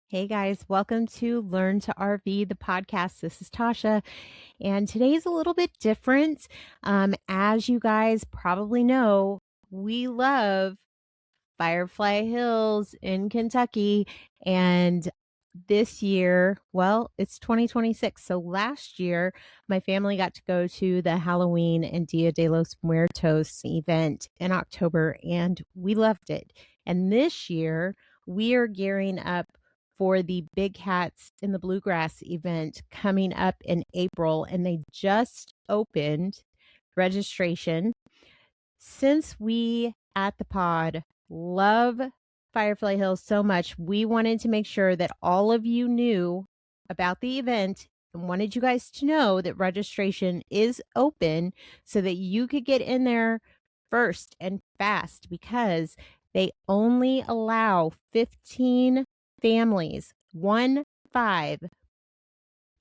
Hey guys, welcome to Learn to RV, the podcast. This is Tasha, and today's a little bit different. As you guys probably know, we love Firefly Hills in Kentucky, and this year, well, it's 2026. So last year, my family got to go to the Halloween and Dia de los Muertos event in October, and we loved it. And this year, we are gearing up for the Big Hats in the Bluegrass event coming up in April, and they just opened registration. Since we at the pod love Firefly Hills so much, we wanted to make sure that all of you knew about the event and wanted you guys to know that registration is open so that you could get in there first and fast, because they only allow 15 families,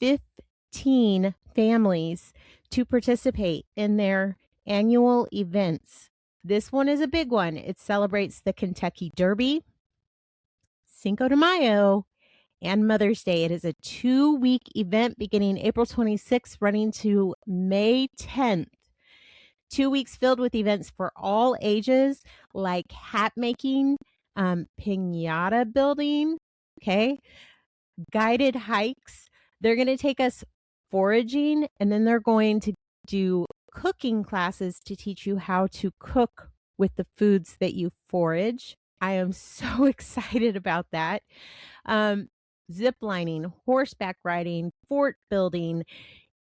15 families to participate in their annual events. This one is a big one. It celebrates the Kentucky Derby, Cinco de Mayo, and Mother's Day. It is a 2-week event beginning April 26th, running to May 10th. 2 weeks filled with events for all ages, like hat making, piñata building, guided hikes. They're going to take us foraging, and then they're going to do cooking classes to teach you how to cook with the foods that you forage. I am so excited about that. Zip lining, horseback riding, fort building,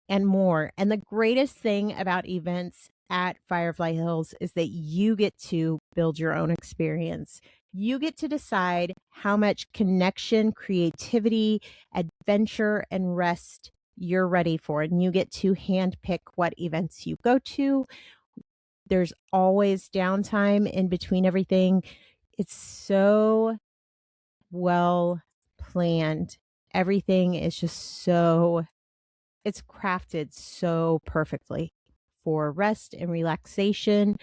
and more. And the greatest thing about events at Firefly Hills is that you get to build your own experience. You get to decide how much connection, creativity, adventure, and rest you're ready for. And you get to handpick what events you go to. There's always downtime in between everything. It's so well planned. Everything is just it's crafted so perfectly for rest and relaxation.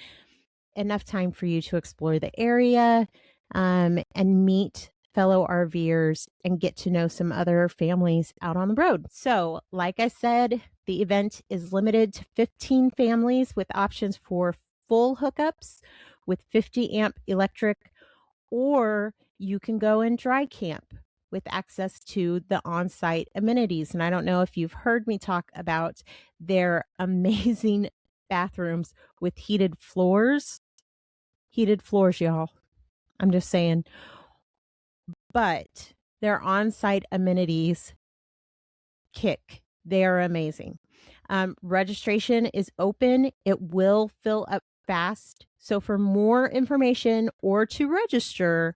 Enough time for you to explore the area and meet fellow RVers and get to know some other families out on the road. So, like I said, the event is limited to 15 families with options for full hookups with 50 amp electric, or you can go and dry camp with access to the on-site amenities. And I don't know if you've heard me talk about their amazing bathrooms with heated floors. Heated floors, y'all. I'm just saying. But their on-site amenities kick. They are amazing. Registration is open. It will fill up fast. So for more information or to register,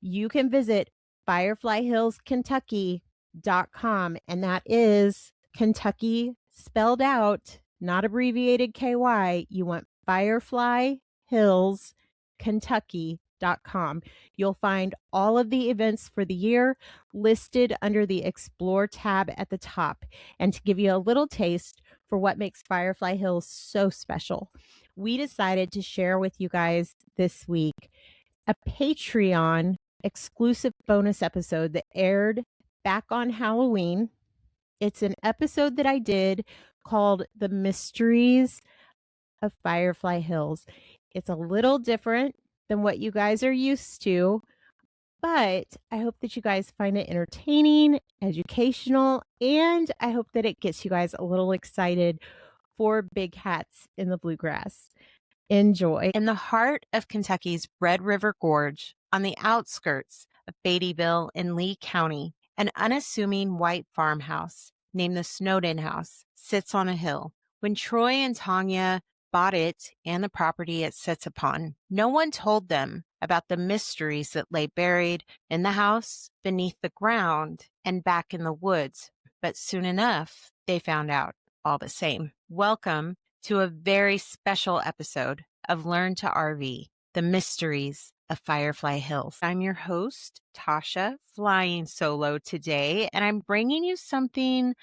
you can visit fireflyhillskentucky.com, and that is Kentucky spelled out, not abbreviated KY. You want fireflyhillskentucky.com. You'll find all of the events for the year listed under the Explore tab at the top. And to give you a little taste for what makes Firefly Hills so special, we decided to share with you guys this week a Patreon exclusive bonus episode that aired back on Halloween. It's an episode that I did called The Mysteries of Firefly Hills. It's a little different than what you guys are used to, but I hope that you guys find it entertaining, educational, and I hope that it gets you guys a little excited for Big Hats in the Bluegrass. Enjoy. In the heart of Kentucky's Red River Gorge, on the outskirts of Beattyville in Lee County, an unassuming white farmhouse named the Snowden House sits on a hill. When Troy and Tanya bought it and the property it sits upon, no one told them about the mysteries that lay buried in the house, beneath the ground, and back in the woods. But soon enough, they found out all the same. Welcome to a very special episode of Learn to RV, the mysteries of Firefly Hills. I'm your host, Tasha, flying solo today, and I'm bringing you something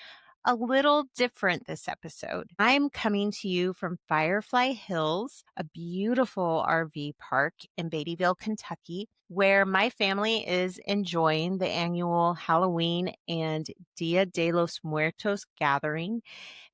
a little different this episode. I'm coming to you from Firefly Hills, a beautiful RV park in Beattyville, Kentucky, where my family is enjoying the annual Halloween and Dia de los Muertos gathering.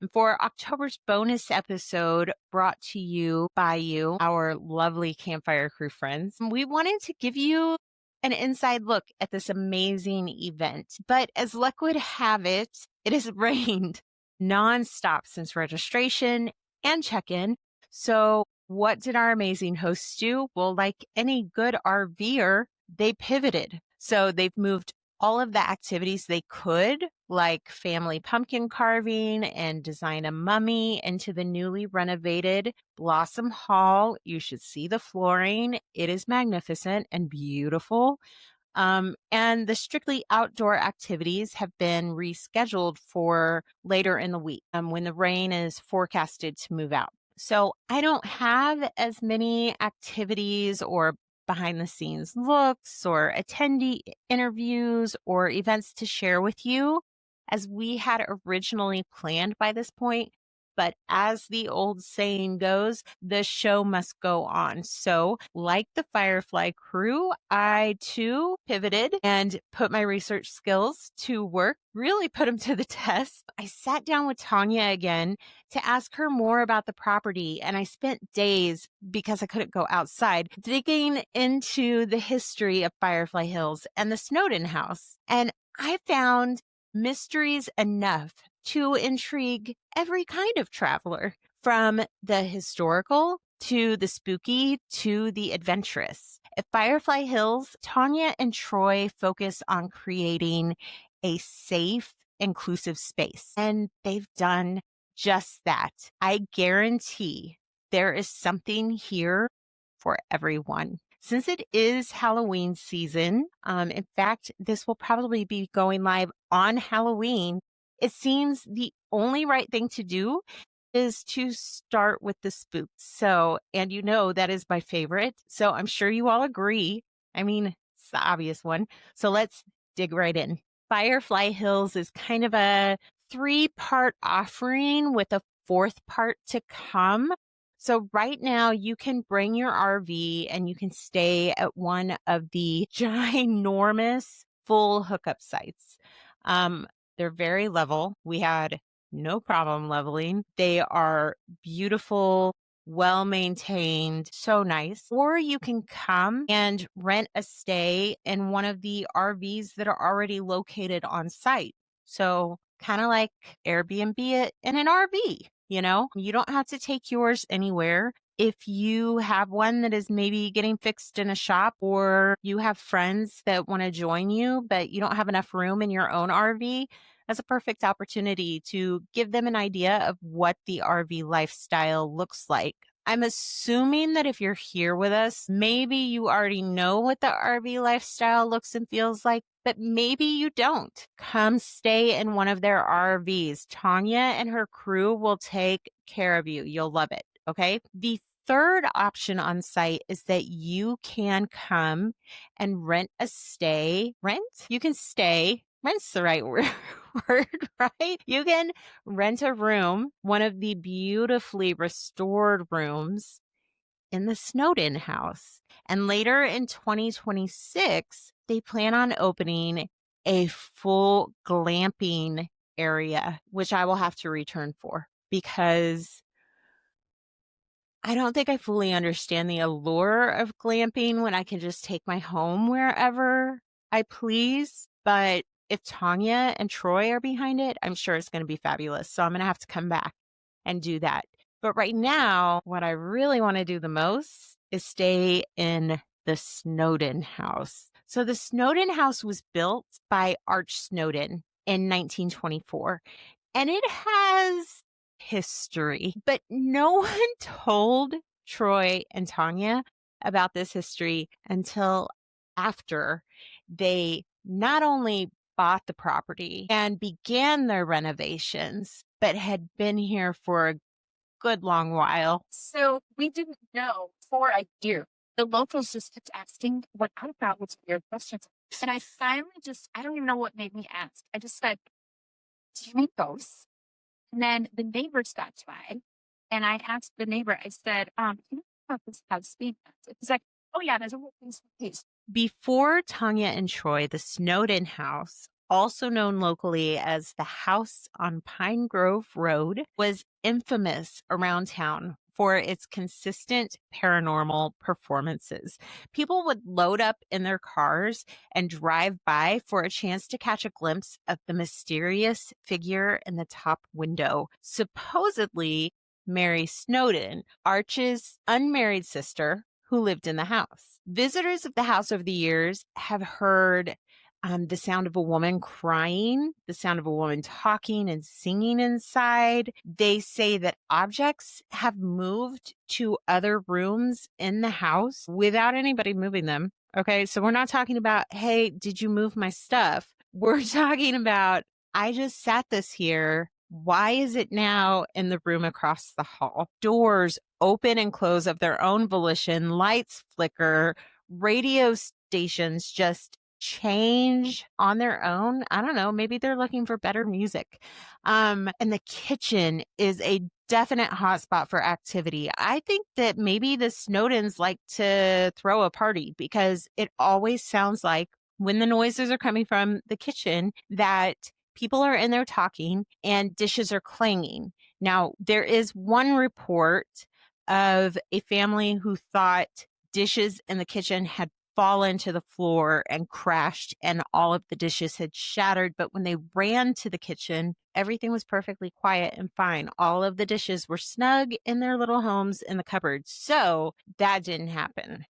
And for October's bonus episode brought to you by our lovely campfire crew friends, we wanted to give you an inside look at this amazing event. But as luck would have it, it has rained nonstop since registration and check-in. So what did our amazing hosts do? Well, like any good RVer, they pivoted. So they've moved all of the activities they could, like family pumpkin carving and design a mummy, into the newly renovated Blossom Hall. You should see the flooring. It is magnificent and beautiful. And the strictly outdoor activities have been rescheduled for later in the week when the rain is forecasted to move out. So I don't have as many activities or behind the scenes looks or attendee interviews or events to share with you as we had originally planned by this point. But as the old saying goes, the show must go on. So like the Firefly crew, I too pivoted and put my research skills to work, really put them to the test. I sat down with Tanya again to ask her more about the property, and I spent days, because I couldn't go outside, digging into the history of Firefly Hills and the Snowden House. And I found mysteries enough to intrigue every kind of traveler, from the historical to the spooky to the adventurous. At Firefly Hills, Tanya and Troy focus on creating a safe, inclusive space, and they've done just that. I guarantee there is something here for everyone. Since it is Halloween season, in fact, this will probably be going live on Halloween. It seems the only right thing to do is to start with the spooks. So, and you know, that is my favorite. So I'm sure you all agree. I mean, it's the obvious one. So let's dig right in. Firefly Hills is kind of a 3-part offering with a 4th part to come. So right now you can bring your RV and you can stay at one of the ginormous full hookup sites. They're very level. We had no problem leveling. They are beautiful, well-maintained, so nice. Or you can come and rent a stay in one of the RVs that are already located on site. So kind of like Airbnb it in an RV, you know? You don't have to take yours anywhere. If you have one that is maybe getting fixed in a shop, or you have friends that want to join you, but you don't have enough room in your own RV, that's a perfect opportunity to give them an idea of what the RV lifestyle looks like. I'm assuming that if you're here with us, maybe you already know what the RV lifestyle looks and feels like, but maybe you don't. Come stay in one of their RVs. Tanya and her crew will take care of you. You'll love it. Okay. The third option on site is that you can come and rent a stay. You can stay. Rent's the right word, right? You can rent a room, one of the beautifully restored rooms in the Snowden House. And later in 2026, they plan on opening a full glamping area, which I will have to return for, because I don't think I fully understand the allure of glamping when I can just take my home wherever I please. But if Tanya and Troy are behind it, I'm sure it's going to be fabulous. So I'm going to have to come back and do that. But right now, what I really want to do the most is stay in the Snowden House. So the Snowden House was built by Arch Snowden in 1924, and it has history, but no one told Troy and Tanya about this history until after they not only bought the property and began their renovations, but had been here for a good long while. So we didn't know for a year. The locals just kept asking what I thought was weird questions. And I finally I don't even know what made me ask. I just said, scary ghosts. And then the neighbor stopped by, and I asked the neighbor, I said, can you talk about this house being haunted? He's like, oh yeah, there's a whole case. Before Tanya and Troy, the Snowden House, also known locally as the House on Pine Grove Road, was infamous around town for its consistent paranormal performances. People would load up in their cars and drive by for a chance to catch a glimpse of the mysterious figure in the top window. Supposedly, Mary Snowden, Arch's unmarried sister, who lived in the house. Visitors of the house over the years have heard the sound of a woman crying, the sound of a woman talking and singing inside. They say that objects have moved to other rooms in the house without anybody moving them. Okay, so we're not talking about, hey, did you move my stuff? We're talking about, I just sat this here. Why is it now in the room across the hall? Doors open and close of their own volition, lights flicker, radio stations just change on their own. I don't know. Maybe they're looking for better music. And the kitchen is a definite hotspot for activity. I think that maybe the Snowdens like to throw a party because it always sounds like when the noises are coming from the kitchen that people are in there talking and dishes are clanging. Now, there is one report of a family who thought dishes in the kitchen had fallen to the floor and crashed and all of the dishes had shattered. But when they ran to the kitchen, everything was perfectly quiet and fine. All of the dishes were snug in their little homes in the cupboards. So that didn't happen.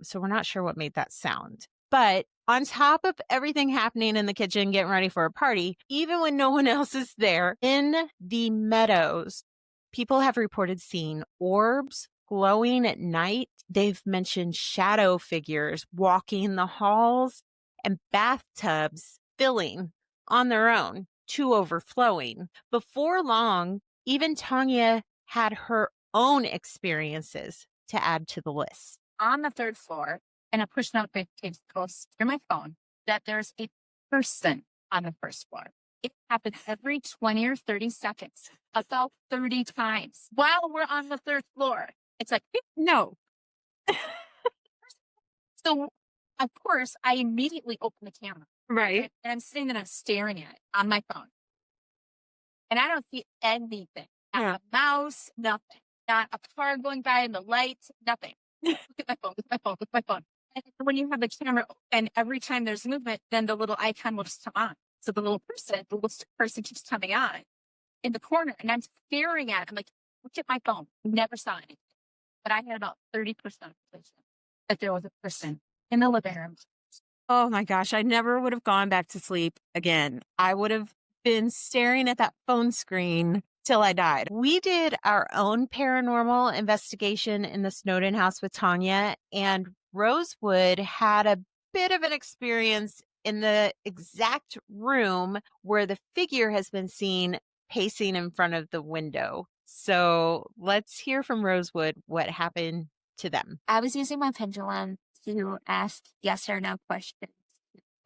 So we're not sure what made that sound. But on top of everything happening in the kitchen, getting ready for a party, even when no one else is there, in the meadows, people have reported seeing orbs glowing at night. They've mentioned shadow figures walking the halls and bathtubs filling on their own to overflowing. Before long, even Tanya had her own experiences to add to the list. On the third floor, and a push notification goes through my phone that there's a person on the first floor. It happens every 20 or 30 seconds, about 30 times while we're on the third floor. It's like, no. So, of course, I immediately open the camera. Right. And I'm sitting there and I'm staring at it on my phone. And I don't see anything. Not a mouse, nothing. Not a car going by in the lights, nothing. Look at my phone, look at my phone, look at my phone. And when you have the camera open, every time there's movement, then the little icon will just come on. So the little person keeps coming on in the corner. And I'm staring at it. I'm like, look at my phone. Never saw anything. But I had about 30% that there was a person in the living room. Oh my gosh, I never would have gone back to sleep again. I would have been staring at that phone screen till I died. We did our own paranormal investigation in the Snowden house with Tanya, and Rosewood had a bit of an experience in the exact room where the figure has been seen pacing in front of the window. So let's hear from Rosewood what happened to them. I was using my pendulum to ask yes or no questions.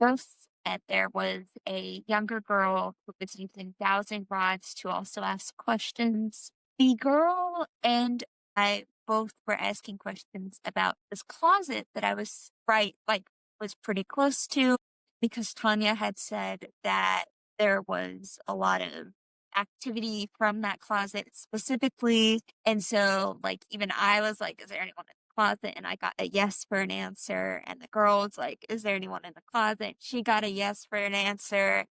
Ghosts, and there was a younger girl who was using dowsing rods to also ask questions. The girl and I both were asking questions about this closet that I was was pretty close to, because Tanya had said that there was a lot of activity from that closet specifically. And so even I was like, is there anyone in the closet? And I got a yes for an answer. And the girl was like, is there anyone in the closet? She got a yes for an answer.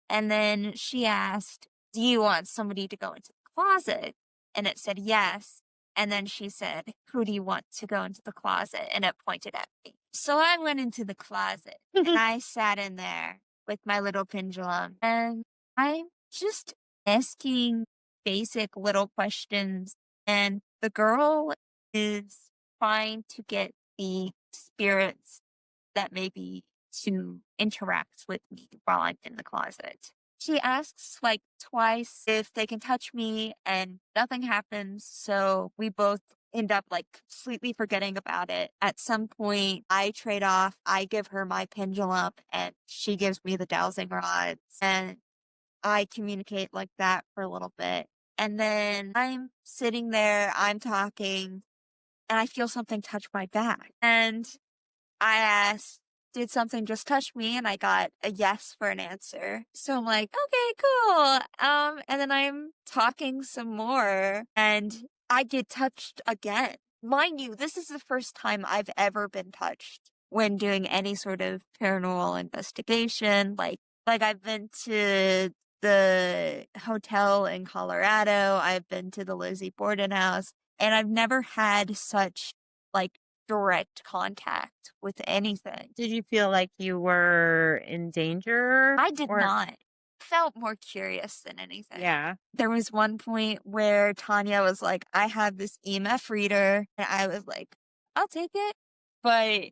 And then she asked, do you want somebody to go into the closet? And it said yes. And then she said, who do you want to go into the closet? And it pointed at me. So I went into the closet and I sat in there with my little pendulum, and I'm just asking basic little questions. And the girl is trying to get the spirits that maybe to interact with me while I'm in the closet. She asks twice if they can touch me, and nothing happens. So we both end up completely forgetting about it. At some point, I trade off. I give her my pendulum and she gives me the dowsing rods. And I communicate like that for a little bit. And then I'm sitting there, I'm talking, and I feel something touch my back. And I asked, did something just touch me? And I got a yes for an answer. So I'm like, okay, cool. And then I'm talking some more and I get touched again. Mind you, this is the first time I've ever been touched when doing any sort of paranormal investigation. Like I've been to the hotel in Colorado. I've been to the Lizzie Borden house, and I've never had such like direct contact with anything. Did you feel like you were in danger? I did not. Felt more curious than anything. Yeah. There was one point where Tanya was like, I have this EMF reader, and I was like, I'll take it. But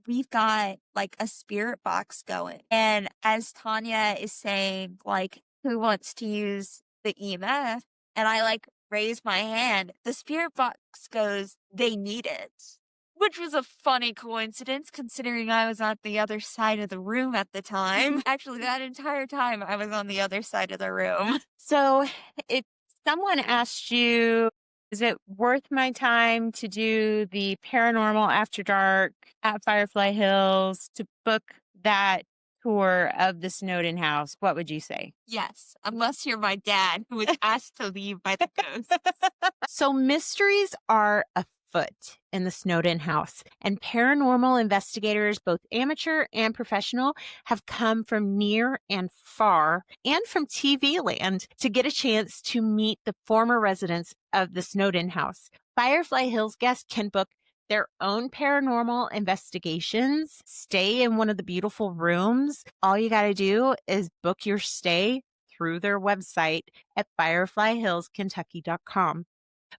we've got like a spirit box going. And as Tanya is saying, like, who wants to use the EMF? And I like raise my hand, the spirit box goes, they need it. Which was a funny coincidence considering I was on the other side of the room at the time. Actually, that entire time I was on the other side of the room. So if someone asked you, is it worth my time to do the paranormal after dark at Firefly Hills to book that tour of the Snowden House, what would you say? Yes, unless you're my dad who was asked to leave by the ghosts. So mysteries are afoot in the Snowden House, and paranormal investigators, both amateur and professional, have come from near and far and from TV land to get a chance to meet the former residents of the Snowden House. Firefly Hills guests can book their own paranormal investigations, stay in one of the beautiful rooms. All you got to do is book your stay through their website at fireflyhillskentucky.com.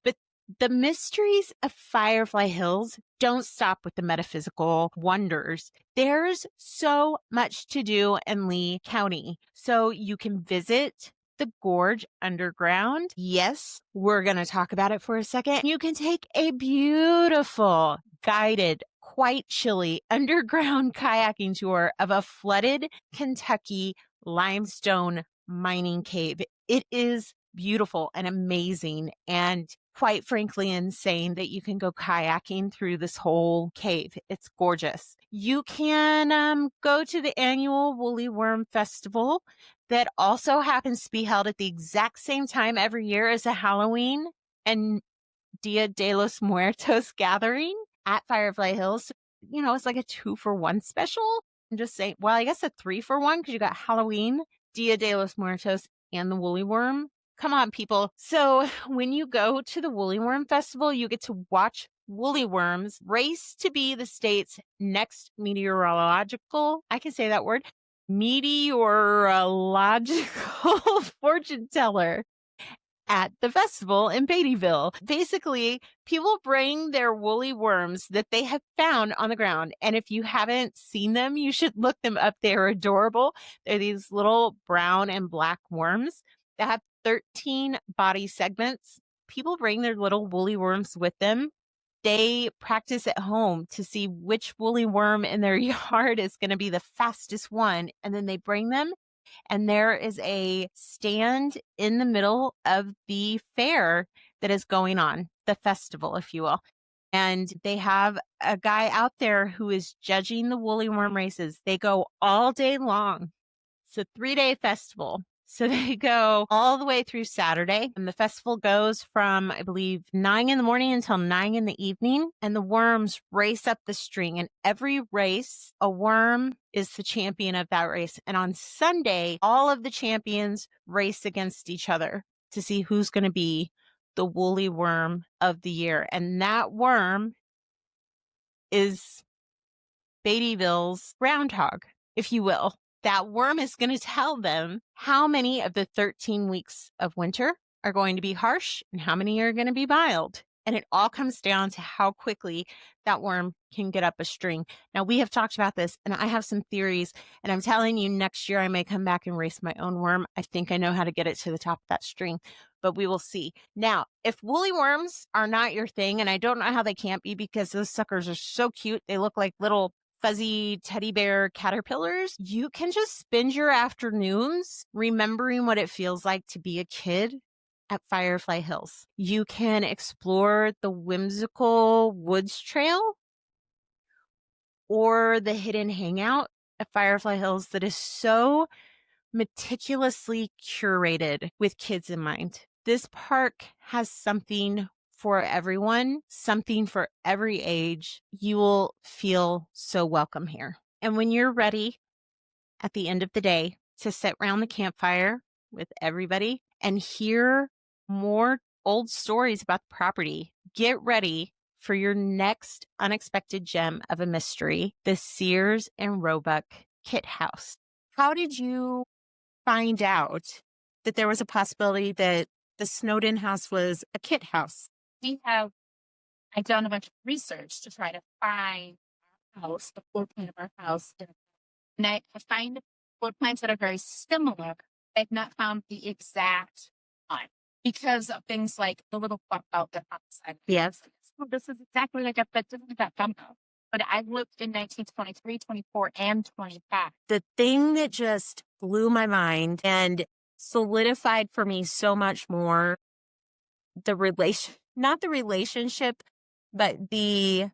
But the mysteries of Firefly Hills don't stop with the metaphysical wonders. There's so much to do in Lee County. So you can visit the Gorge Underground. Yes, we're going to talk about it for a second. You can take a beautiful, guided, quite chilly underground kayaking tour of a flooded Kentucky limestone mining cave. It is beautiful and amazing and quite frankly insane that you can go kayaking through this whole cave. It's gorgeous. You can go to the annual Woolly Worm Festival that also happens to be held at the exact same time every year as a Halloween and Dia de los Muertos gathering at Firefly Hills. You know, it's like a 2-for-1 special. I'm just saying, well, I guess a 3-for-1 because you got Halloween, Dia de los Muertos, and the Woolly Worm. Come on, people. So when you go to the Woolly Worm Festival, you get to watch woolly worms race to be the state's next meteorological, I can say that word, meteorological fortune teller at the festival in Beattyville. Basically, people bring their woolly worms that they have found on the ground. And if you haven't seen them, you should look them up. They're adorable. They're these little brown and black worms that have 13 body segments. People bring their little woolly worms with them. They practice at home to see which woolly worm in their yard is going to be the fastest one. And then they bring them. And there is a stand in the middle of the fair that is going on, the festival, if you will. And they have a guy out there who is judging the woolly worm races. They go all day long. It's a 3-day festival. So they go all the way through Saturday, and the festival goes from, I believe, 9 in the morning until 9 in the evening, and the worms race up the string. And every race, a worm is the champion of that race. And on Sunday, all of the champions race against each other to see who's going to be the woolly worm of the year. And that worm is Beattyville's groundhog, if you will. That worm is going to tell them how many of the 13 weeks of winter are going to be harsh and how many are going to be mild. And it all comes down to how quickly that worm can get up a string. Now, we have talked about this, and I have some theories, and I'm telling you, next year I may come back and race my own worm. I think I know how to get it to the top of that string, but we will see. Now, if woolly worms are not your thing, and I don't know how they can't be because those suckers are so cute. They look like little fuzzy teddy bear caterpillars, you can just spend your afternoons remembering what it feels like to be a kid at Firefly Hills. You can explore the whimsical woods trail or the hidden hangout at Firefly Hills that is so meticulously curated with kids in mind. This park has something for everyone, something for every age. You will feel so welcome here. And when you're ready at the end of the day to sit around the campfire with everybody and hear more old stories about the property, get ready for your next unexpected gem of a mystery, the Sears and Roebuck Kit House. How did you find out that there was a possibility that the Snowden House was a kit house? I've done a bunch of research to try to find our house, the floor plan of our house. And I find floor plans that are very similar. I've not found the exact one because of things like the little bump out that on the side. Yes. So this is exactly like that doesn't that bump out. But I lived in 1923, 24, and 25. The thing that just blew my mind and solidified for me so much more not the relationship, but the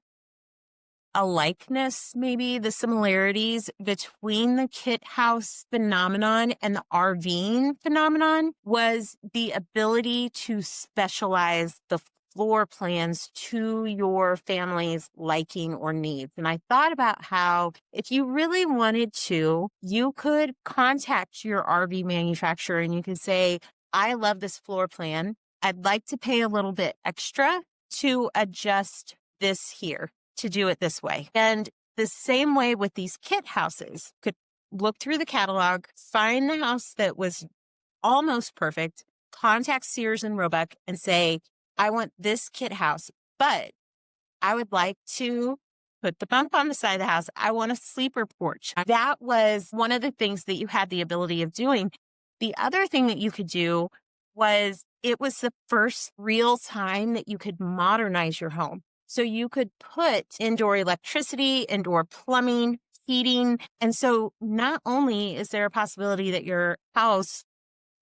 alikeness, maybe the similarities between the kit house phenomenon and the RVing phenomenon was the ability to specialize the floor plans to your family's liking or needs. And I thought about how if you really wanted to, you could contact your RV manufacturer and you could say, I love this floor plan. I'd like to pay a little bit extra to adjust this here, to do it this way. And the same way with these kit houses, could look through the catalog, find the house that was almost perfect, contact Sears and Roebuck and say, I want this kit house, but I would like to put the bump on the side of the house. I want a sleeper porch. That was one of the things that you had the ability of doing. The other thing that you could do was it was the first real time that you could modernize your home. So you could put indoor electricity, indoor plumbing, heating. And so not only is there a possibility that your house,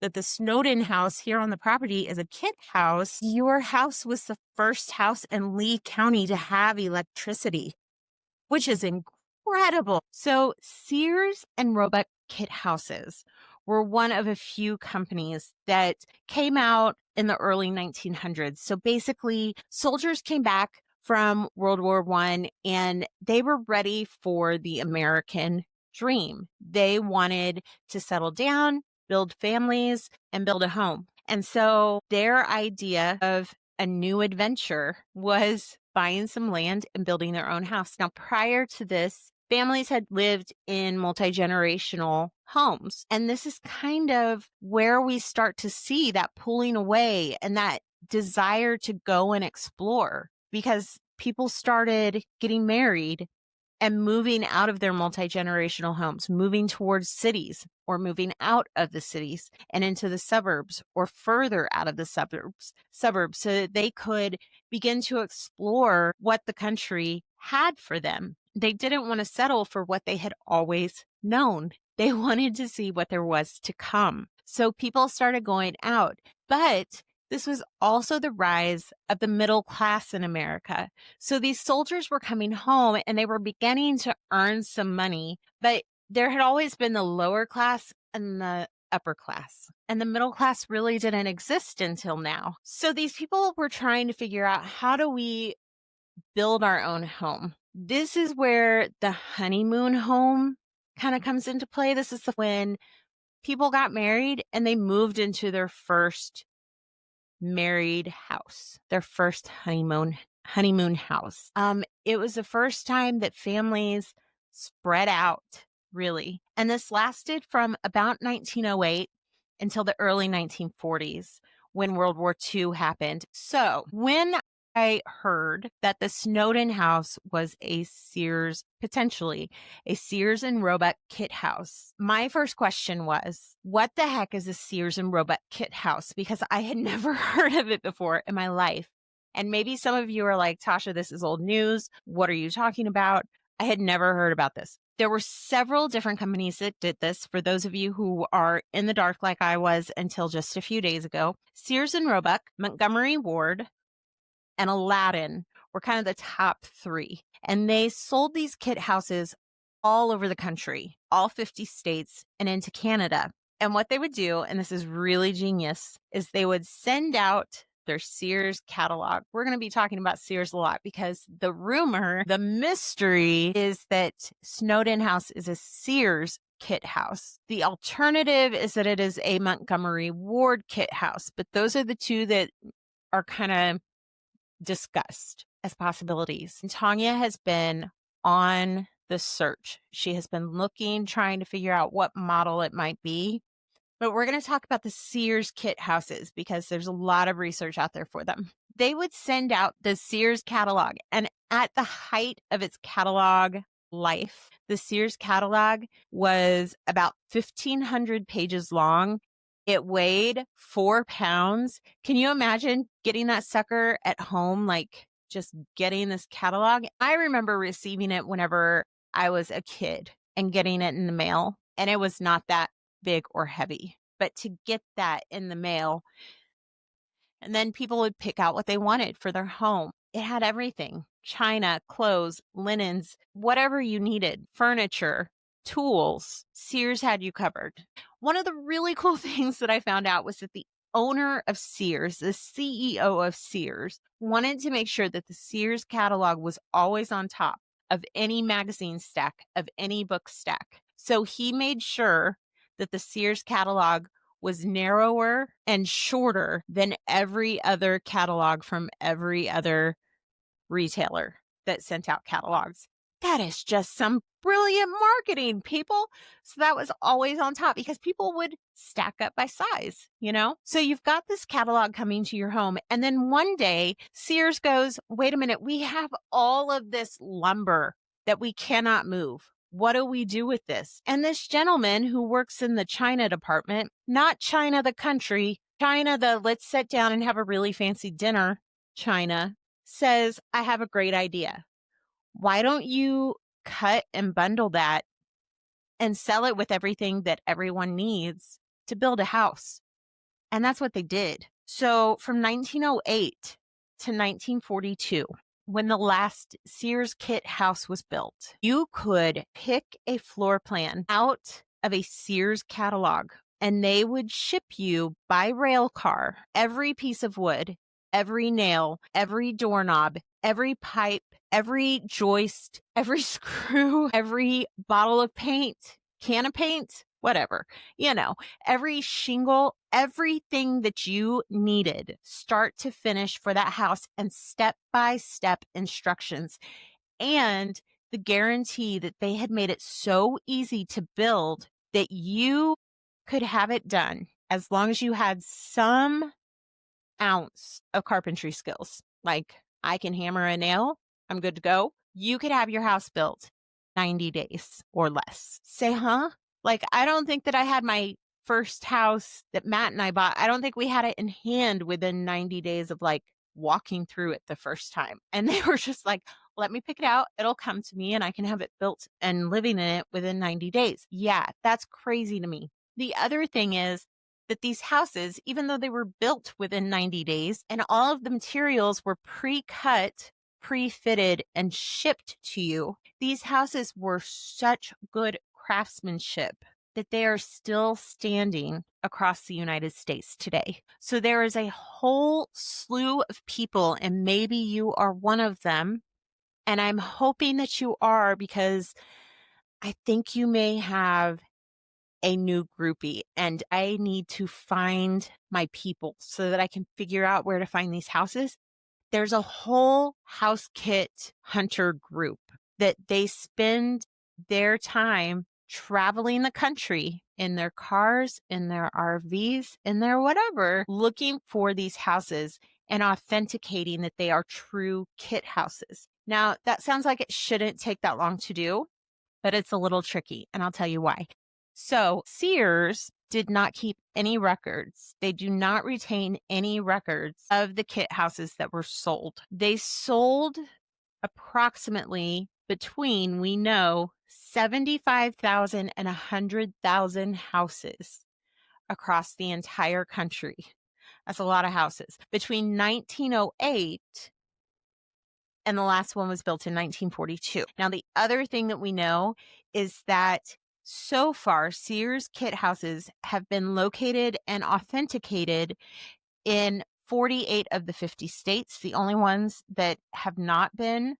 that the Snowden house here on the property is a kit house, your house was the first house in Lee County to have electricity, which is incredible. So Sears and Roebuck Kit Houses were one of a few companies that came out in the early 1900s. So basically, soldiers came back from World War I and they were ready for the American dream. They wanted to settle down, build families, and build a home. And so their idea of a new adventure was buying some land and building their own house. Now, prior to this, families had lived in multi-generational homes. And this is kind of where we start to see that pulling away and that desire to go and explore, because people started getting married and moving out of their multi-generational homes, moving towards cities or moving out of the cities and into the suburbs or further out of the suburbs so that they could begin to explore what the country had for them. They didn't want to settle for what they had always known. They wanted to see what there was to come. So people started going out, but this was also the rise of the middle class in America. So these soldiers were coming home and they were beginning to earn some money, but there had always been the lower class and the upper class. And the middle class really didn't exist until now. So these people were trying to figure out, how do we build our own home? This is where the honeymoon home kind of comes into play. This is when people got married and they moved into their first married house, their first honeymoon house. It was the first time that families spread out, really. And this lasted from about 1908 until the early 1940s when World War II happened. So when I heard that the Snowden house was potentially a Sears and Roebuck kit house, my first question was, what the heck is a Sears and Roebuck kit house? Because I had never heard of it before in my life. And maybe some of you are like, Tasha, this is old news. What are you talking about? I had never heard about this. There were several different companies that did this. For those of you who are in the dark like I was until just a few days ago, Sears and Roebuck, Montgomery Ward, and Aladdin were kind of the top three. And they sold these kit houses all over the country, all 50 states, and into Canada. And what they would do, and this is really genius, is they would send out their Sears catalog. We're going to be talking about Sears a lot because the rumor, the mystery is that Snowden House is a Sears kit house. The alternative is that it is a Montgomery Ward kit house, but those are the two that are kind of discussed as possibilities. And Tanya has been on the search. She has been looking, trying to figure out what model it might be. But we're going to talk about the Sears kit houses because there's a lot of research out there for them. They would send out the Sears catalog, and at the height of its catalog life, the Sears catalog was about 1,500 pages long. It weighed 4 pounds. Can you imagine getting that sucker at home, like just getting this catalog? I remember receiving it whenever I was a kid and getting it in the mail, and it was not that big or heavy. But to get that in the mail, and then people would pick out what they wanted for their home. It had everything: china, clothes, linens, whatever you needed, furniture, tools. Sears had you covered. One of the really cool things that I found out was that the owner of Sears, the CEO of Sears, wanted to make sure that the Sears catalog was always on top of any magazine stack, of any book stack. So he made sure that the Sears catalog was narrower and shorter than every other catalog from every other retailer that sent out catalogs. That is just some brilliant marketing, people. So that was always on top because people would stack up by size, you know? So you've got this catalog coming to your home. And then one day Sears goes, wait a minute, we have all of this lumber that we cannot move. What do we do with this? And this gentleman who works in the China department, not China the country, China the let's sit down and have a really fancy dinner, China, says, I have a great idea. Why don't you cut and bundle that and sell it with everything that everyone needs to build a house? And that's what they did. So from 1908 to 1942, when the last Sears kit house was built, you could pick a floor plan out of a Sears catalog, and they would ship you by rail car every piece of wood, every nail, every doorknob, every pipe, every joist, every screw, every bottle of paint, can of paint, whatever, you know, every shingle, everything that you needed, start to finish for that house, and step-by-step instructions. And the guarantee that they had made it so easy to build that you could have it done as long as you had some ounce of carpentry skills. Like, I can hammer a nail, I'm good to go. You could have your house built 90 days or less. Say, huh? Like, I don't think that I had my first house that Matt and I bought. I don't think we had it in hand within 90 days of like walking through it the first time. And they were just like, let me pick it out. It'll come to me and I can have it built and living in it within 90 days. Yeah, that's crazy to me. The other thing is that these houses, even though they were built within 90 days and all of the materials were pre-cut, pre-fitted, and shipped to you, these houses were such good craftsmanship that they are still standing across the United States today. So there is a whole slew of people, and maybe you are one of them. And I'm hoping that you are, because I think you may have a new groupie, and I need to find my people so that I can figure out where to find these houses. There's a whole house kit hunter group that they spend their time traveling the country in their cars, in their RVs, in their whatever, looking for these houses and authenticating that they are true kit houses. Now, that sounds like it shouldn't take that long to do, but it's a little tricky, and I'll tell you why. So Sears did not keep any records. They do not retain any records of the kit houses that were sold. They sold approximately between, we know, 75,000 and 100,000 houses across the entire country. That's a lot of houses. Between 1908 and the last one was built in 1942. Now, the other thing that we know is that so far, Sears kit houses have been located and authenticated in 48 of the 50 states. The only ones that have not been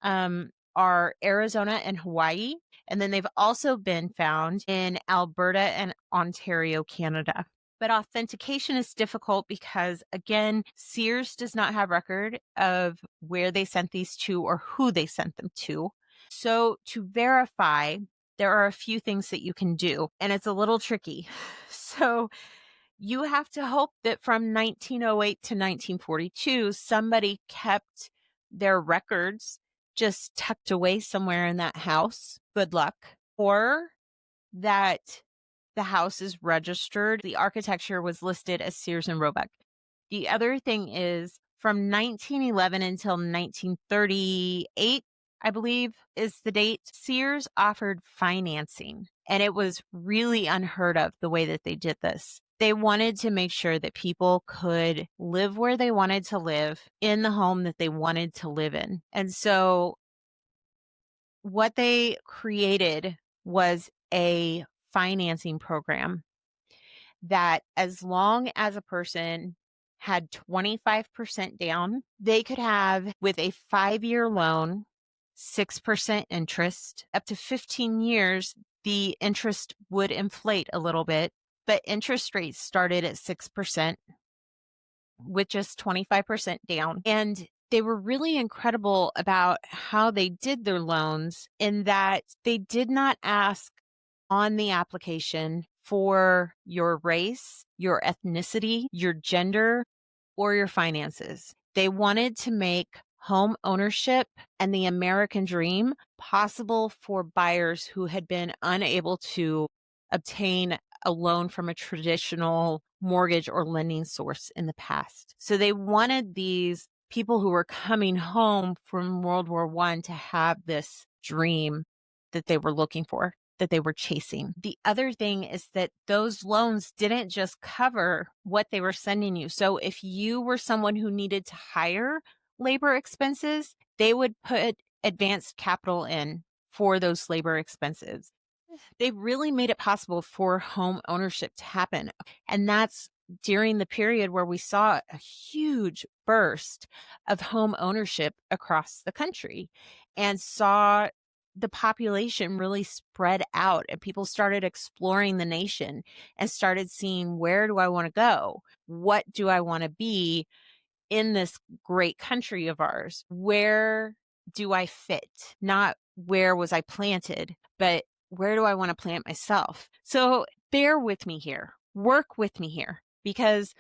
are Arizona and Hawaii. And then they've also been found in Alberta and Ontario, Canada. But authentication is difficult because, again, Sears does not have record of where they sent these to or who they sent them to. So to verify, there are a few things that you can do, and it's a little tricky. So you have to hope that from 1908 to 1942, somebody kept their records just tucked away somewhere in that house. Good luck. Or that the house is registered. The architecture was listed as Sears and Roebuck. The other thing is from 1911 until 1938, I believe is the date, Sears offered financing. And it was really unheard of the way that they did this. They wanted to make sure that people could live where they wanted to live in the home that they wanted to live in. And so what they created was a financing program that as long as a person had 25% down, they could have, with a 5-year loan, 6% interest. Up to 15 years, the interest would inflate a little bit, but interest rates started at 6% with just 25% down. And they were really incredible about how they did their loans in that they did not ask on the application for your race, your ethnicity, your gender, or your finances. They wanted to make home ownership and the American dream possible for buyers who had been unable to obtain a loan from a traditional mortgage or lending source in the past. So they wanted these people who were coming home from World War I to have this dream that they were looking for, that they were chasing. The other thing is that those loans didn't just cover what they were sending you. So if you were someone who needed to hire labor expenses, they would put advanced capital in for those labor expenses. They really made it possible for home ownership to happen. And that's during the period where we saw a huge burst of home ownership across the country and saw the population really spread out, and people started exploring the nation and started seeing, where do I want to go? What do I want to be in this great country of ours? Where do I fit? Not where was I planted, but where do I want to plant myself? So bear with me here, work with me here, because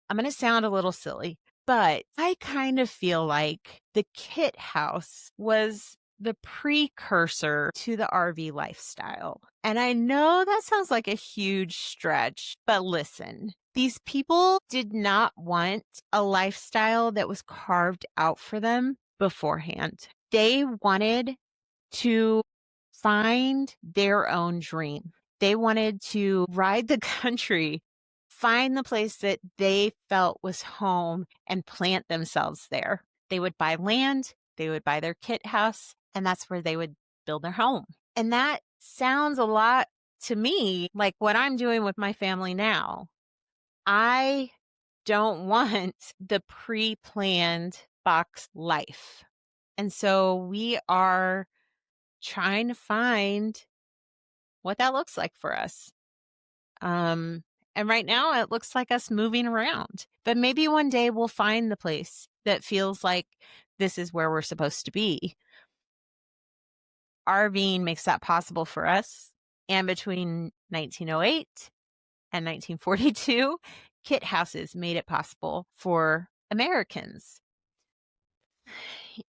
I'm going to sound a little silly, but I kind of feel like the kit house was the precursor to the RV lifestyle. And I know that sounds like a huge stretch, but listen, these people did not want a lifestyle that was carved out for them beforehand. They wanted to find their own dream. They wanted to ride the country, find the place that they felt was home, and plant themselves there. They would buy land, they would buy their kit house, and that's where they would build their home. And that sounds a lot to me like what I'm doing with my family now. I don't want the pre-planned box life. And so we are trying to find what that looks like for us. And right now it looks like us moving around, but maybe one day we'll find the place that feels like this is where we're supposed to be. RVing makes that possible for us. And between 1908 and 1942, kit houses made it possible for Americans.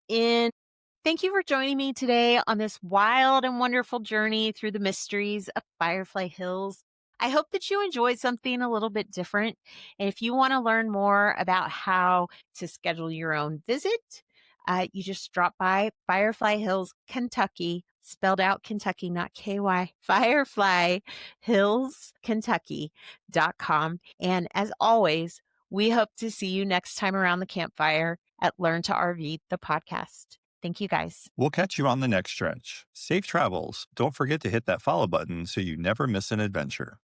Thank you for joining me today on this wild and wonderful journey through the mysteries of Firefly Hills. I hope that you enjoyed something a little bit different. And if you want to learn more about how to schedule your own visit, you just drop by Firefly Hills, Kentucky, spelled out Kentucky, not KY, Firefly Hills, Kentucky.com. And as always, we hope to see you next time around the campfire at Learn to RV, the podcast. Thank you, guys. We'll catch you on the next stretch. Safe travels. Don't forget to hit that follow button so you never miss an adventure.